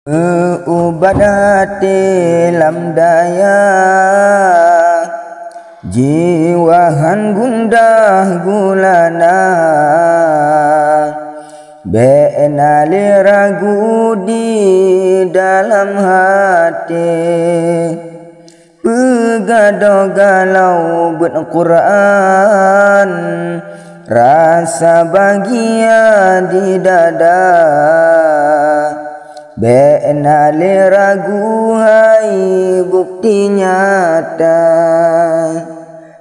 Ubat hati lam daya, jiwahan gundah gulana, benali ragu di dalam hati, pegado galau Quran, rasa bahagia di dada. Benali ragu hai bukti nyata,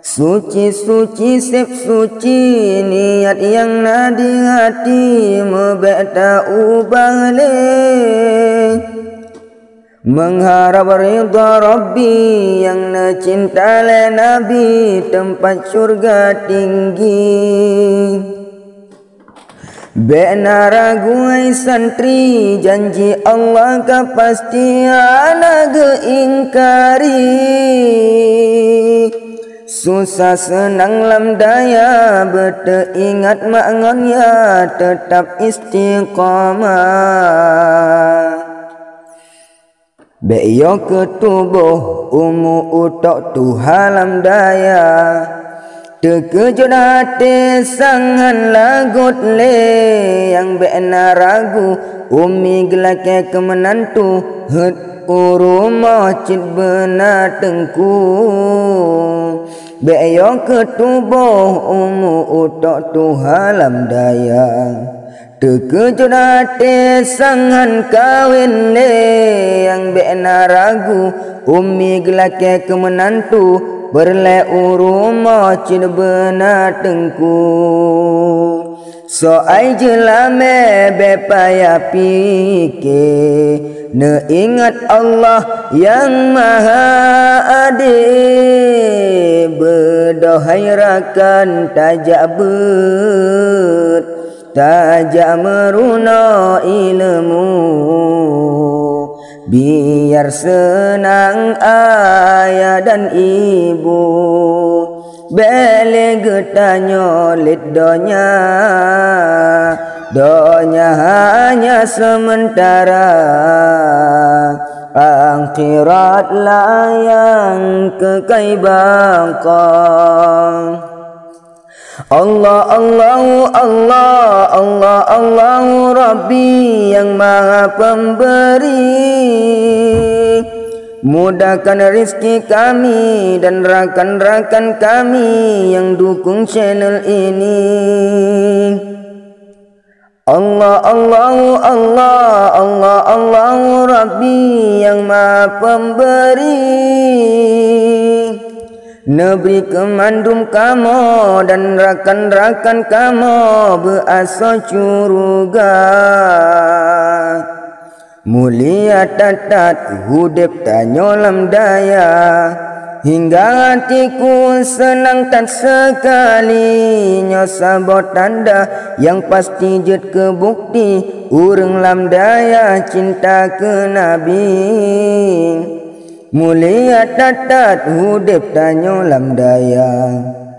suci-suci sep suci niat yang nadi hati mebeta ubah le, mengharap ridha Rabbi yang cinta le Nabi tempat surga tinggi. Bena ragu ai santri janji Allah kepastian ingkari, susah senang lam daya bete ingat mangon ya tetap istiqamah. Beyo ketubuh umu utok Tuhan lam daya, terkejut hati sangan lagut le, yang bena ragu umi gelake kemenantu het urumah cit bena tengku. Beyo ketubuh umu utok Tuhan lam daya, terkejut hati sangan kawin le, yang bena ragu umi gelake kemenantu berle urumah cid bena tengku. So ai jelame bepaya pike, ne ingat Allah yang maha adil, berdohai rakan tajak bet, tajak meruna ilmu, biar senang ayah dan ibu. Bele getanyo lid donya, donya hanya sementara, akhirat layang kekal bakal. Allah Allah Allah Allah Allah Rabbi yang maha pemberi, mudahkan rezeki kami dan rakan-rakan kami yang dukung channel ini. Allah Allah Allah Allah Allah Rabbi yang maha pemberi, neberi kemandum kamu dan rakan-rakan kamu berasa curuga. Mulia tatat hudep tanyolam daya, hingga hatiku senang tak sekali nyosabot tanda yang pasti jet ke bukti urang lam daya cinta ke Nabi. Mulia tatat hudep tanyo lam daya,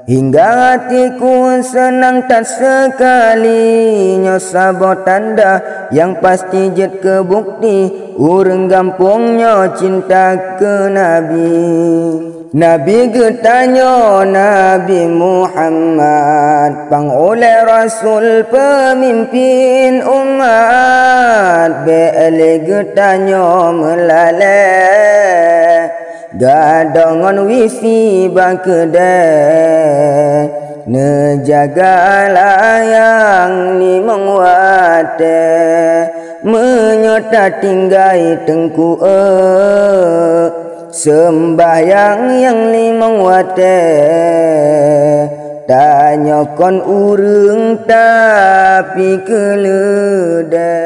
hingga hatiku senang tak sekali nyosabot tanda yang pasti jet ke bukti urang gampungnya cinta ke Nabi. Nabi getanyo Nabi Muhammad, pang oleh Rasul pemimpin umat, bele getanyo melale, gadongon wifi bangkede, nejaga layang ni mengwate, menyota tinggai tengku sembahyang yang limang wate, tanya kon urung tapi kelede.